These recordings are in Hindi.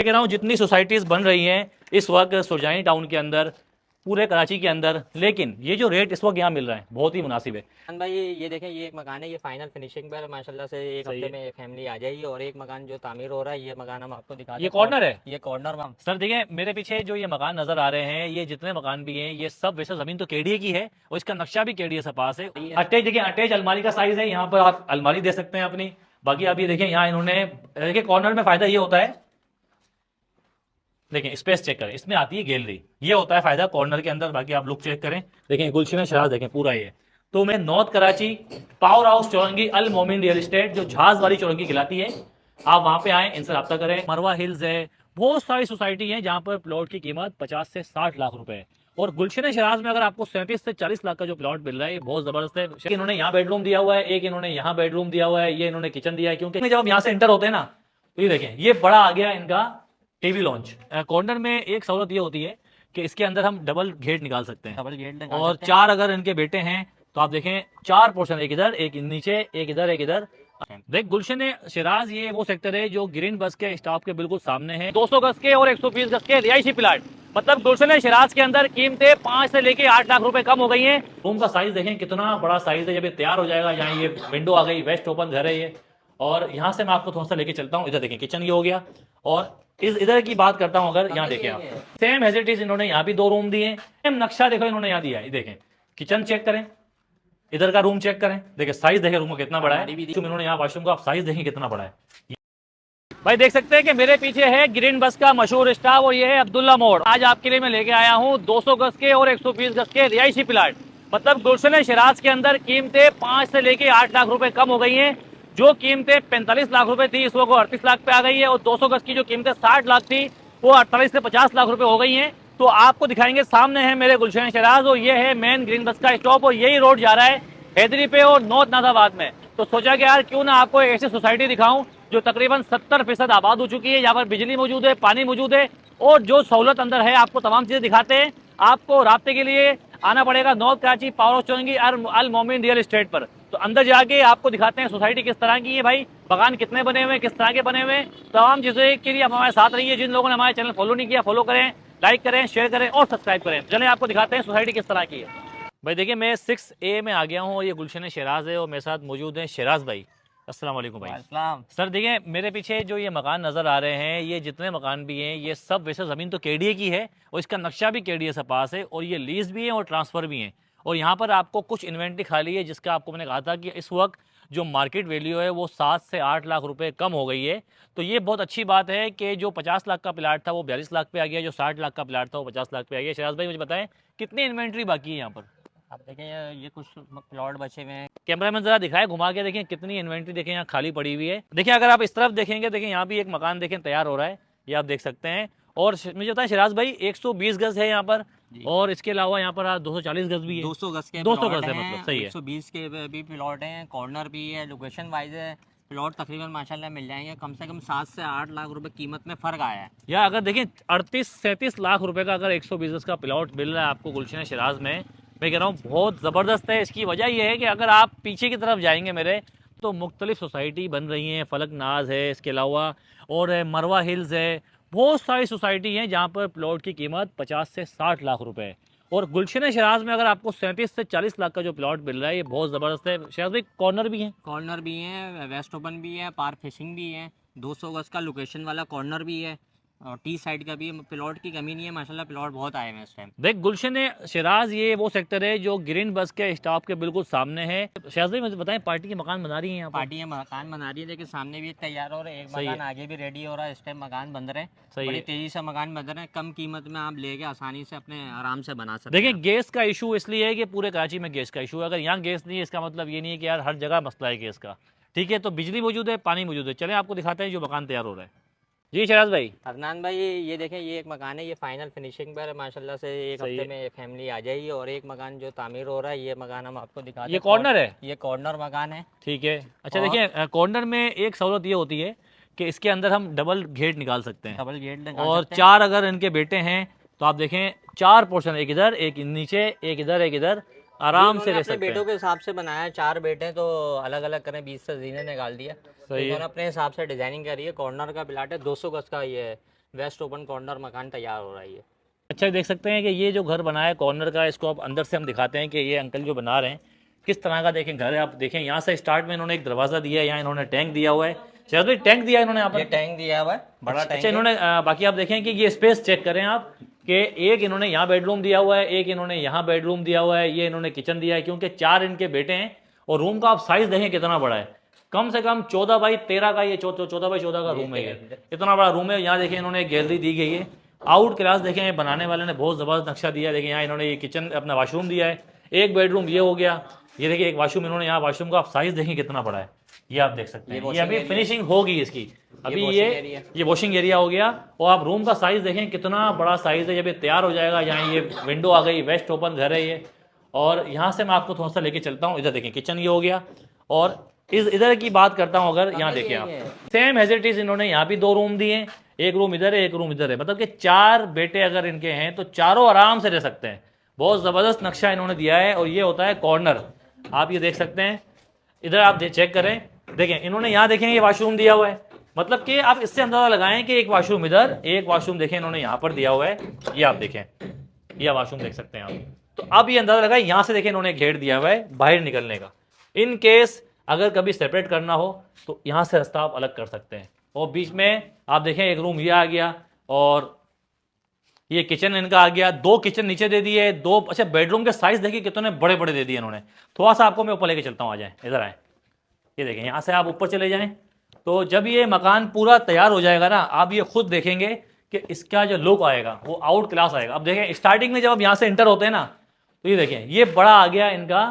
कह रहा हूँ जितनी सोसाइटीज बन रही हैं इस वक्त सुरजानी टाउन के अंदर, पूरे कराची के अंदर, लेकिन ये जो रेट इस वक्त यहाँ मिल रहा है बहुत ही मुनासिब है। भाई ये देखें, ये एक मकान है, ये फाइनल फिनिशिंग पर माशाल्लाह से एक सही हफ्ते है। में फैमिली आ जाएगी। और एक मकान जो तामीर हो रहा है, ये मकान हम आपको दिखाते ये हैं। कॉर्नर है ये कॉर्नर में सर, देखिए मेरे पीछे जो ये मकान नजर आ रहे हैं, ये जितने मकान भी हैं ये सब वैसे जमीन तो केडीए की है और इसका नक्शा भी केडीए से पास है। अटैच, देखिए अटैच अलमारी का साइज है, यहाँ पर आप अलमारी दे सकते हैं अपनी। बाकी आप ये देखिए यहाँ इन्होंने, देखिए कॉर्नर में फायदा ये होता है, देखिए स्पेस चेक करें, इसमें आती है गैलरी, ये होता है फायदा कॉर्नर के अंदर। बाकी आप लुक चेक करें, देखें गुलशन शराज देखें पूरा ये। तो मैं नॉर्थ कराची पावर हाउस चौरंगी अल मोमिन रियल एस्टेट जो झाज वाली चौरंगी खिलाती है, आप वहां पे आए, इनसे रब्ता करें। मरवा हिल्स है, बहुत सारी सोसाइटी है जहां पर प्लॉट की कीमत 50 से 60 लाख रुपए है। और गुलशन शराज में अगर आपको 37 से 40 लाख का जो प्लॉट मिल रहा है ये बहुत जबरदस्त है। इन्होंने यहाँ बेडरूम दिया हुआ है, एक इन्होंने यहाँ बेडरूम दिया हुआ है, ये इन्होंने किचन दिया है, क्योंकि जब हम यहाँ से एंटर होते हैं ना, तो ये देखें ये बड़ा आ गया इनका टीवी लॉन्च। कॉर्नर में एक सहूलत ये होती है कि इसके अंदर हम डबल गेट निकाल सकते हैं, डबल गेट लगा और सकते हैं। चार अगर इनके बेटे हैं तो आप देखें 4 पोर्शन, एक इधर एक नीचे एक इधर एक इधर। देख गुलशन शिराज ये वो सेक्टर है जो ग्रीन बस के स्टॉप के बिल्कुल सामने है। 200 गज के और 120 गज के रिहायशी प्लाट, मतलब गुलशन शिराज के अंदर कीमतें 5 से लेके 8 लाख रुपए कम हो गई हैं। रूम का साइज देखें कितना बड़ा साइज है, जब ये तैयार हो जाएगा। यहाँ ये विंडो आ गई, वेस्ट ओपन घर है ये। और यहाँ से मैं आपको थोड़ा सा लेके चलता हूँ, इधर देखें किचन ये हो गया। और इस इधर की बात करता हूँ, अगर यहाँ देखें आप, सेम एज इन्होंने यहाँ भी 2 रूम दिए, सेम नक्शा देखो इन्होंने यहाँ दिया है। देखें किचन चेक करें, इधर का रूम चेक करें, देखिए साइज देखें रूम का कितना बड़ा है। इन्होंने यहाँ वॉशरूम का आप साइज देखें कितना बड़ा है। भाई देख सकते हैं कि मेरे पीछे है ग्रीन बस का मशहूर स्टाफ और ये है अब्दुल्ला मोड़। आज आपके लिए मैं लेके आया हूँ 200 गज के और 120 गज के रिहायशी प्लाट, मतलब गुलशन शिराज के अंदर कीमतें 5 से लेके 8 लाख रुपए कम हो गई हैं। जो कीमतें 45 लाख रुपए थी इस वक्त 38 लाख पे आ गई है, और 200 गज की जो कीमतें 60 लाख थी वो 48 से 50 लाख रुपए हो गई हैं। तो आपको दिखाएंगे, सामने है मेरे गुलशन शिराज और ये है मेन ग्रीन बस का स्टॉप, और यही रोड जा रहा है हैदरी पे और नॉर्थ नाजाबाद में। तो सोचा कि यार क्यों ना आपको ऐसी सोसाइटी दिखाऊं जो तकरीबन 70% आबाद हो चुकी है, यहाँ पर बिजली मौजूद है, पानी मौजूद है, और जो सहूलत अंदर है आपको तमाम चीजें दिखाते हैं। आपको राब्ते के लिए आना पड़ेगा नॉर्थ कराची पावर हाउस चौरंगी अल मोमिन रियल एस्टेट पर। तो अंदर जाके आपको दिखाते हैं सोसाइटी किस तरह की है, भाई बगान कितने बने हुए हैं, किस तरह के बने हुए हैं, तमाम चीजें के लिए आप हमारे साथ रहिए। जिन लोगों ने हमारे चैनल फॉलो नहीं किया फॉलो करें, लाइक करें, शेयर करें और सब्सक्राइब करें। चलें आपको दिखाते हैं सोसाइटी किस तरह की है। भाई देखिए मैं 6A में आ गया हूँ और ये गुलशन शिराज है और मेरे साथ मौजूद हैं शिराज भाई। अस्सलाम वालेकुम भाई। अस्सलाम। सर देखिए मेरे पीछे जो ये मकान नज़र आ रहे हैं, ये जितने मकान भी हैं ये सब वैसे ज़मीन तो केडीए की है और इसका नक्शा भी केडीए से पास है, और ये लीज भी है और ट्रांसफ़र भी है। और यहाँ पर आपको कुछ इन्वेंट्री खाली है जिसका आपको मैंने कहा था कि इस वक्त जो मार्केट वैल्यू है वो 7 से 8 लाख रुपए कम हो गई है। तो ये बहुत अच्छी बात है कि जो 50 लाख का प्लाट था वो 42 लाख पे आ गया, जो 60 लाख का प्लाट था वो 50 लाख पे आ गया। शराज भाई मुझे बताएं कितनी इन्वेंट्री बाकी है यहाँ पर? आप देखें, ये कुछ प्लॉट बचे हुए हैं। कैमरा मैन जरा दिखाए घुमा के, देखें कितनी इन्वेंट्री देखें यहाँ खाली पड़ी हुई है। देखिए अगर आप इस तरफ देखेंगे, देखें यहाँ भी एक मकान देखें तैयार हो रहा है, ये आप देख सकते हैं। और मुझे बताएं शिराज भाई 120 गज है यहाँ पर, और इसके अलावा यहाँ पर 240 गज भी है। 200 गज के 200 प्लॉट गज है, हैं, मतलब सही है। 120 के भी प्लॉट हैं, कॉर्नर भी है, लोकेशन वाइज है। प्लॉट तकरीबन माशाल्लाह मिल जाएंगे, कम से कम 7 से 8 लाख रुपए कीमत में फ़र्क आया है। या अगर देखें 38-37 लाख रुपए का अगर 120 गज का प्लॉट मिल रहा है आपको गुलशन शिराज में, मैं कह रहा हूँ बहुत ज़बरदस्त है। इसकी वजह यह है कि अगर आप पीछे की तरफ जाएंगे मेरे, तो मुख्तलिफ सोसाइटी बन रही हैं, फलक नाज है इसके अलावा, और मरवा हिल्स है, बहुत सारी सोसाइटी हैं जहाँ पर प्लॉट की कीमत 50 से 60 लाख रुपए है। और गुलशन शिराज में अगर आपको 37 से 40 लाख का जो प्लॉट मिल रहा है ये बहुत ज़बरदस्त है। शिराज भाई कॉर्नर भी है? कॉर्नर भी है, वेस्ट ओपन भी है, पार्क फिशिंग भी है, 200 गज का लोकेशन वाला कॉर्नर भी है, और टी साइड का भी है। प्लॉट की कमी नहीं है माशाल्लाह, प्लॉट बहुत आए हैं इस टाइम। देख गुलशन शिराज ये वो सेक्टर है जो ग्रीन बस के स्टॉप के बिल्कुल सामने है। शिराज भाई मुझे बताएं पार्टी के मकान बना रही है यहाँ पर? पार्टी मकान बना रही है, लेकिन सामने भी तैयार हो रहे हैं, एक सही मकान है। आगे भी रेडी हो रहा है। इस टाइम मकान बन रहे हैं, सही बड़ी है। तेजी से मकान बन रहे हैं। कम कीमत में आप लेके आसानी से अपने आराम से बना सकते हैं। देखिए गैस का इशू इसलिए है कि पूरे कराची में गैस का इशू है। अगर यहाँ गैस नहीं है इसका मतलब ये नहीं है कि यार हर जगह मसला है गैस का। ठीक है, तो बिजली मौजूद है, पानी मौजूद है। चलें आपको दिखाते हैं जो मकान तैयार हो रहा है। जी शिराज भाई। अदनान भाई, ये देखें, ये एक मकान है, ये फाइनल फिनिशिंग पर है माशाल्लाह से। एक सही हफ्ते है। में फैमिली आ जाएगी। और एक मकान जो तामीर हो रहा है, ये मकान हम आपको दिखाते ये हैं। कॉर्नर है? ये कॉर्नर मकान है। ठीक है। अच्छा और देखिए कॉर्नर में एक सहूलत ये होती है कि इसके अंदर हम डबल गेट निकाल सकते हैं, डबल गेट लगा और सकते हैं। 4 अगर इनके बेटे हैं तो आप देखें 4 पोर्शन, एक इधर एक नीचे एक इधर एक इधर, आराम से इन्होंने रह अपने सकते बेटों हैं। के हिसाब से बनाया है। 4 बेटे हैं, तो अलग अलग करें, 20 से जीने निकाल दिया। तो सही है। इन्होंने अपने हिसाब से डिजाइनिंग करी है। कॉर्नर का प्लाट है, 200 गज का ये है। वेस्ट ओपन कॉर्नर मकान तैयार हो रहा है ये। अच्छा देख सकते हैं कि ये जो घर बना है कॉर्नर का, इसको आप अंदर से हम दिखाते हैं कि ये अंकल जो बना रहे हैं किस तरह का देखें घर है। आप देखें यहाँ से स्टार्ट में इन्होंने एक दरवाज़ा दिया है, यहाँ इन्होंने टैंक दिया हुआ है। शायद भाई टैंक दिया है इन्होंने यहाँ ये पर, टैंक दिया हुआ है, बड़ा टैंक अच्छा है। इन्होंने बाकी आप देखें कि ये स्पेस चेक करें आप कि एक इन्होंने यहाँ बेडरूम दिया हुआ है, एक इन्होंने यहाँ बेडरूम दिया हुआ है, ये इन्होंने किचन दिया है, क्योंकि 4 इनके बेटे हैं। और रूम का आप साइज देखें कितना बड़ा है, कम से कम 14x13 का ये 14x14 का रूम है। ये इतना बड़ा रूम है। यहाँ देखें इन्होंने एक गैलरी दी गई है, आउट क्लास देखें। ये बनाने वाले ने बहुत ज़बरदस्त नक्शा दिया है। देखिए यहाँ इन्होंने ये किचन अपना वाशरूम दिया है, एक बेडरूम ये हो गया। ये देखिए एक वाशरूम इन्होंने यहाँ, वाशरूम का आप साइज देखें कितना बड़ा है, ये आप देख सकते हैं। ये अभी फिनिशिंग होगी इसकी, अभी ये वॉशिंग एरिया हो गया। और आप रूम का साइज देखें कितना बड़ा साइज है, जब ये तैयार हो जाएगा। यहाँ ये विंडो आ गई, वेस्ट ओपन घर है ये। और यहाँ से मैं आपको थोड़ा सा लेके चलता हूँ, इधर देखें किचन ये हो गया। और इधर की बात करता हूँ, अगर यहाँ देखिए आप, सेम एज इट इज इन्होंने यहाँ भी 2 रूम दिए, एक रूम इधर है, एक रूम इधर है। मतलब कि 4 बेटे अगर इनके हैं तो चारों आराम से रह सकते हैं। बहुत ज़बरदस्त नक्शा इन्होंने दिया है। और ये होता है कॉर्नर, आप ये देख सकते हैं। इधर आप चेक करें, देखें इन्होंने यहाँ देखें ये वाशरूम दिया हुआ है। मतलब कि आप इससे अंदाजा लगाएं कि एक वाशरूम इधर, एक वाशरूम देखें इन्होंने यहाँ पर दिया हुआ है। ये आप देखें, ये वाशरूम देख सकते हैं आप। तो अब ये अंदाजा लगाएं, यहाँ से देखें इन्होंने घेर दिया हुआ है बाहर निकलने का। इन केस अगर कभी सेपरेट करना हो तो यहाँ से रास्ता आप अलग कर सकते हैं। और बीच में आप देखें एक रूम ये आ गया, और ये किचन इनका आ गया। 2 किचन नीचे दे दिए, 2 अच्छा बेडरूम के साइज देखिए कितने बड़े बड़े दे दिए इन्होंने। थोड़ा सा आपको मैं ऊपर लेके चलता हूँ, आ जाए इधर आए। ये देखें यहाँ से आप ऊपर चले जाएं, तो जब ये मकान पूरा तैयार हो जाएगा ना, आप ये खुद देखेंगे कि इसका जो लुक आएगा वो आउट क्लास आएगा। अब देखें स्टार्टिंग में जब आप यहाँ से इंटर होते हैं ना, तो ये देखें ये बड़ा आ गया इनका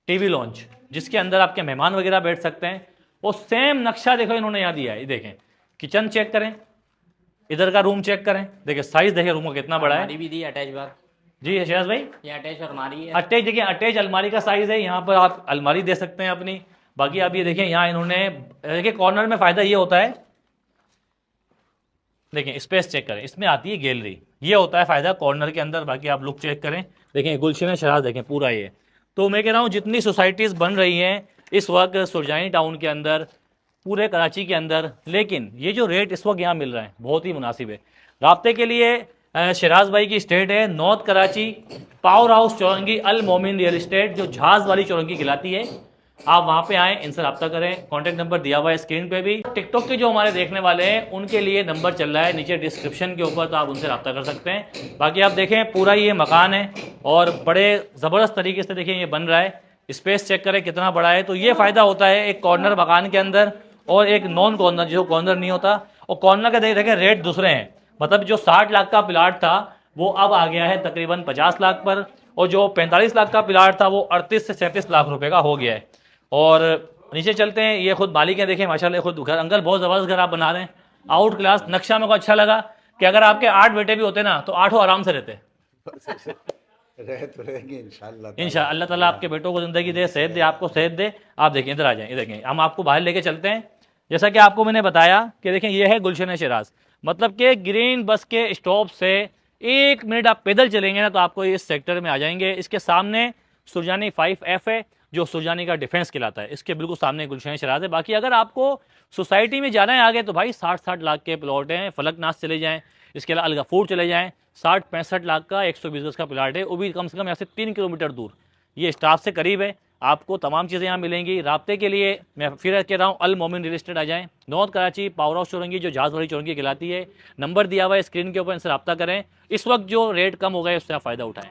टीवी लॉन्च, जिसके अंदर आपके मेहमान वगैरह बैठ सकते हैं। वो सेम नक्शा देखो इन्होंने यहाँ दिया है। ये देखें किचन चेक करें, इधर का रूम चेक करें, देखिए साइज देखिए रूम का कितना बड़ा है। भी दी अटैच बार। जी शहजाद भाई, ये अटैच अलमारी है। अटैच देखिए, अटैच अलमारी का साइज है। यहाँ पर आप अलमारी दे सकते हैं अपनी। बाकी आप ये देखें यहाँ इन्होंने देखिए कॉर्नर में फायदा ये होता है, देखें स्पेस चेक करें, इसमें आती है गैलरी, ये होता है फायदा कॉर्नर के अंदर। बाकी आप लुक चेक करें, देखें गुलशन शराज देखें पूरा ये। तो मैं कह रहा हूँ जितनी सोसाइटीज़ बन रही हैं इस वक्त सुरजानी टाउन के अंदर, पूरे कराची के अंदर, लेकिन ये जो रेट इस वक्त यहाँ मिल रहा है बहुत ही मुनासिब है। राब्ते के लिए शराज भाई की स्टेट है नॉर्थ कराची, पावर हाउस चौरंगी, अल मोमिन रियल इस्टेट, जो जहाज वाली चौरंगी कहलाती है। आप वहाँ पे आएँ, इनसे रब्ता करें। कॉन्टैक्ट नंबर दिया हुआ है स्क्रीन पे भी। टिकटॉक के जो हमारे देखने वाले हैं उनके लिए नंबर चल रहा है नीचे डिस्क्रिप्शन के ऊपर, तो आप उनसे रब्ता कर सकते हैं। बाकी आप देखें पूरा ये मकान है और बड़े ज़बरदस्त तरीके से देखें ये बन रहा है। स्पेस चेक करें कितना बड़ा है। तो ये फ़ायदा होता है एक कॉर्नर मकान के अंदर और एक नॉन कॉर्नर जो कॉर्नर नहीं होता। और कॉर्नर का देखें रेट दूसरे हैं, मतलब जो 60 लाख का प्लाट था वो अब आ गया है तकरीबन 50 लाख पर, और जो 45 लाख का प्लाट था वो 38 से 37 लाख रुपए का हो गया है। और नीचे चलते हैं, ये खुद मालिक हैं, देखें माशाल्लाह खुद घर। अंकल बहुत ज़बरदस्त घर आप बना रहे हैं, आउट क्लास नक्शा। मेरे को अच्छा लगा कि अगर आपके 8 बेटे भी होते ना तो 8 आराम से रहते। रहे तो रहेंगे इंशाल्लाह। अल्लाह ताला आपके बेटों को ज़िंदगी दे, सेहत दे, आपको सेहत दे। आप देखें इधर आ जाएं, इधर देखें, हम आपको बाहर लेके चलते हैं। जैसा कि आपको मैंने बताया कि देखें ये है गुलशन शिराज, मतलब कि ग्रीन बस के स्टॉप से 1 मिनट आप पैदल चलेंगे ना तो आपको इस सेक्टर में आ जाएंगे। इसके सामने सुरजानी 5F है जो सुरजानी का डिफेंस कहलाता है, इसके बिल्कुल सामने गुलशन शिराज है। बाकी अगर आपको सोसाइटी में जाना है आगे तो भाई 60-60 लाख के प्लॉट हैं। फलकनाज चले जाएँ, इसके अलावा अलगफूर चले जाएँ, 60-65 लाख का 120 गज का प्लाट है, वो भी कम से कम यहाँ से 3 किलोमीटर दूर। ये स्टाफ से करीब है, आपको तमाम चीज़ें यहाँ मिलेंगी। राब्ते के लिए मैं फिर कह रहा हूँ अल मोमिन रियल एस्टेट आ जाएँ, नॉर्थ कराची, पावर हाउस चौरंगी जो जहाज वाली चौरंगी कहलाती है। नंबर दिया हुआ है स्क्रीन के ऊपर, इनसे रब्ता करें। इस वक्त जो रेट कम हो गए उससे आप फ़ायदा उठाएँ।